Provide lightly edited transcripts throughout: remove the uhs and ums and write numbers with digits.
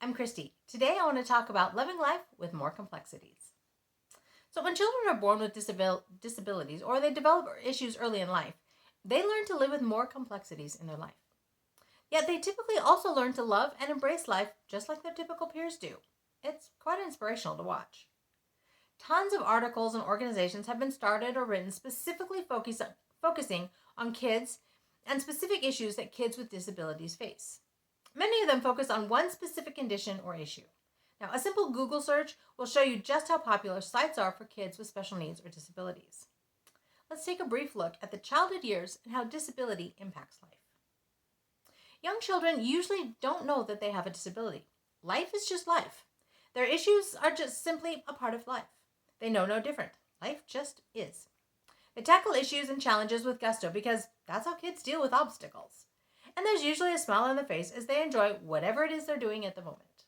I'm Christy. Today I want to talk about living life with more complexities. So when children are born with disabilities or they develop issues early in life, they learn to live with more complexities in their life. Yet they typically also learn to love and embrace life just like their typical peers do. It's quite inspirational to watch. Tons of articles and organizations have been started or written specifically focusing on kids and specific issues that kids with disabilities face. Many of them focus on one specific condition or issue. Now, a simple Google search will show you just how popular sites are for kids with special needs or disabilities. Let's take a brief look at the childhood years and how disability impacts life. Young children usually don't know that they have a disability. Life is just life. Their issues are just simply a part of life. They know no different. Life just is. They tackle issues and challenges with gusto because that's how kids deal with obstacles. And there's usually a smile on their face as they enjoy whatever it is they're doing at the moment.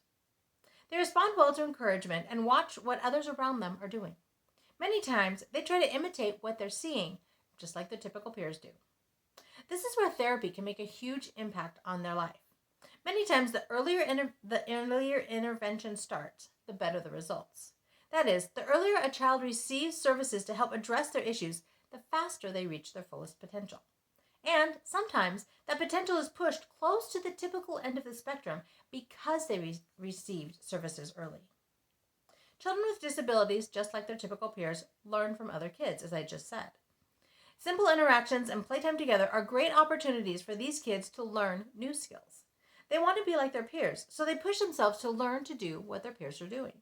They respond well to encouragement and watch what others around them are doing. Many times, they try to imitate what they're seeing, just like their typical peers do. This is where therapy can make a huge impact on their life. Many times, the earlier intervention starts, the better the results. That is, the earlier a child receives services to help address their issues, the faster they reach their fullest potential. And sometimes that potential is pushed close to the typical end of the spectrum because they received services early. Children with disabilities, just like their typical peers, learn from other kids, as I just said. Simple interactions and playtime together are great opportunities for these kids to learn new skills. They want to be like their peers, so they push themselves to learn to do what their peers are doing.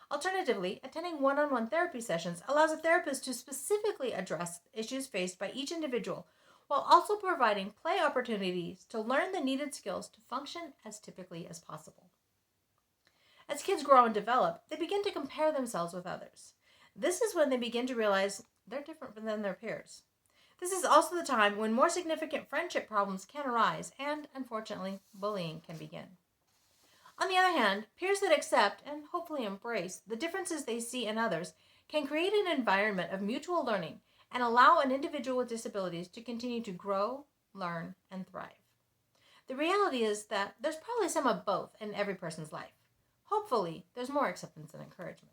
Alternatively, attending one-on-one therapy sessions allows a therapist to specifically address issues faced by each individual while also providing play opportunities to learn the needed skills to function as typically as possible. As kids grow and develop, they begin to compare themselves with others. This is when they begin to realize they're different than their peers. This is also the time when more significant friendship problems can arise and, unfortunately, bullying can begin. On the other hand, peers that accept and hopefully embrace the differences they see in others can create an environment of mutual learning and allow an individual with disabilities to continue to grow, learn, and thrive. The reality is that there's probably some of both in every person's life. Hopefully, there's more acceptance and encouragement.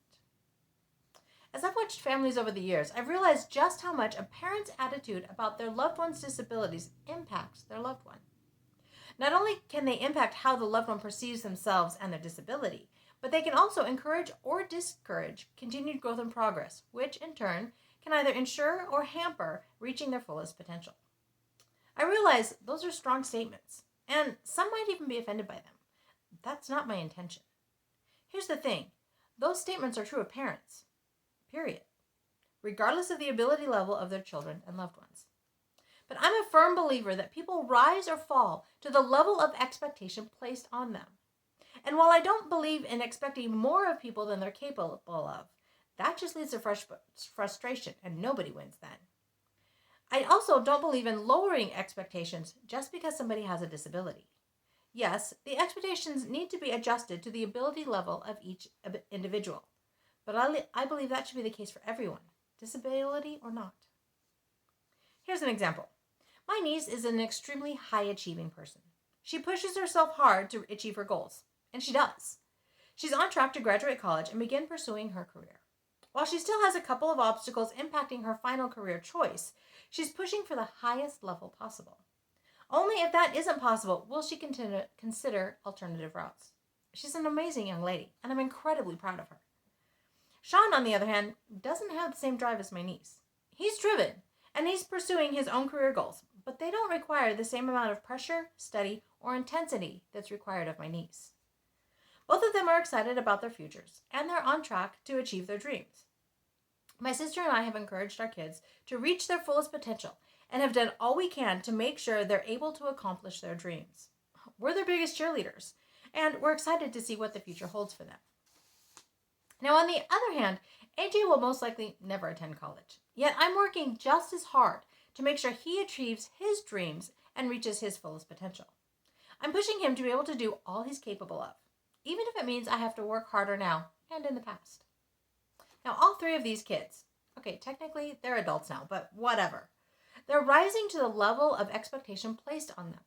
As I've watched families over the years, I've realized just how much a parent's attitude about their loved one's disabilities impacts their loved one. Not only can they impact how the loved one perceives themselves and their disability, but they can also encourage or discourage continued growth and progress, which in turn can either ensure or hamper reaching their fullest potential. I realize those are strong statements, and some might even be offended by them. That's not my intention. Here's the thing, those statements are true of parents, period, regardless of the ability level of their children and loved ones. But I'm a firm believer that people rise or fall to the level of expectation placed on them. And while I don't believe in expecting more of people than they're capable of, that just leads to frustration, and nobody wins then. I also don't believe in lowering expectations just because somebody has a disability. Yes, the expectations need to be adjusted to the ability level of each individual, but I believe that should be the case for everyone, disability or not. Here's an example. My niece is an extremely high-achieving person. She pushes herself hard to achieve her goals, and she does. She's on track to graduate college and begin pursuing her career. While she still has a couple of obstacles impacting her final career choice, she's pushing for the highest level possible. Only if that isn't possible will she consider alternative routes. She's an amazing young lady, and I'm incredibly proud of her. Sean, on the other hand, doesn't have the same drive as my niece. He's driven, and he's pursuing his own career goals, but they don't require the same amount of pressure, study, or intensity that's required of my niece. Both of them are excited about their futures, and they're on track to achieve their dreams. My sister and I have encouraged our kids to reach their fullest potential and have done all we can to make sure they're able to accomplish their dreams. We're their biggest cheerleaders, and we're excited to see what the future holds for them. Now, on the other hand, AJ will most likely never attend college. Yet I'm working just as hard to make sure he achieves his dreams and reaches his fullest potential. I'm pushing him to be able to do all he's capable of, even if it means I have to work harder now and in the past. Now, all three of these kids, okay, technically they're adults now, but whatever. They're rising to the level of expectation placed on them.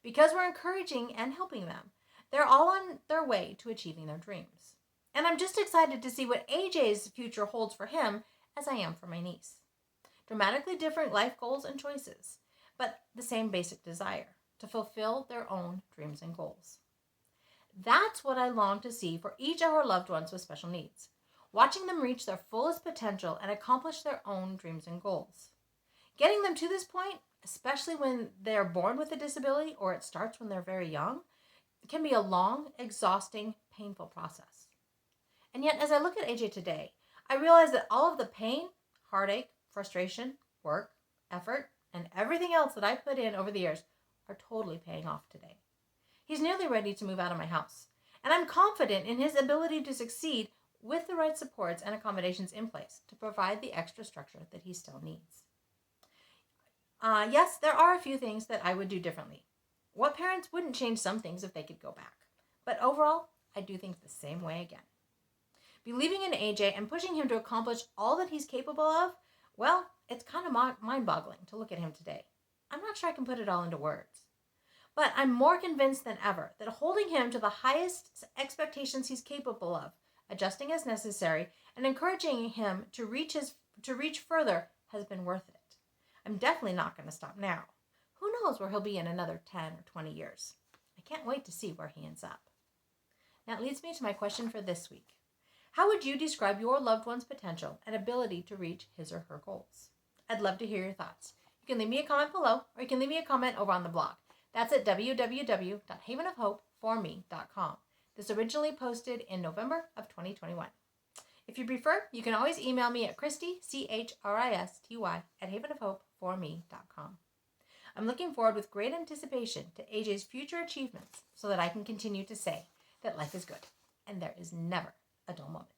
Because we're encouraging and helping them, They're all on their way to achieving their dreams. And I'm just excited to see what AJ's future holds for him as I am for my niece. Dramatically different life goals and choices, but the same basic desire to fulfill their own dreams and goals. That's what I long to see for each of our loved ones with special needs, watching them reach their fullest potential and accomplish their own dreams and goals. Getting them to this point, especially when they're born with a disability or it starts when they're very young, can be a long, exhausting, painful process. And yet, as I look at AJ today, I realize that all of the pain, heartache, frustration, work, effort, and everything else that I've put in over the years are totally paying off today. He's nearly ready to move out of my house, and I'm confident in his ability to succeed with the right supports and accommodations in place to provide the extra structure that he still needs. Yes, there are a few things that I would do differently. What parents wouldn't change some things if they could go back? But overall, I do things the same way again. Believing in AJ and pushing him to accomplish all that he's capable of, well, it's kind of mind-boggling to look at him today. I'm not sure I can put it all into words. But I'm more convinced than ever that holding him to the highest expectations he's capable of, adjusting as necessary, and encouraging him to reach further has been worth it. I'm definitely not going to stop now. Who knows where he'll be in another 10 or 20 years? I can't wait to see where he ends up. That leads me to my question for this week. How would you describe your loved one's potential and ability to reach his or her goals? I'd love to hear your thoughts. You can leave me a comment below, or you can leave me a comment over on the blog. That's at www.havenofhopeforme.com. This originally posted in November of 2021. If you prefer, you can always email me at Christy, CHRISTY, at havenofhopeforme.com. I'm looking forward with great anticipation to AJ's future achievements so that I can continue to say that life is good and there is never a dull moment.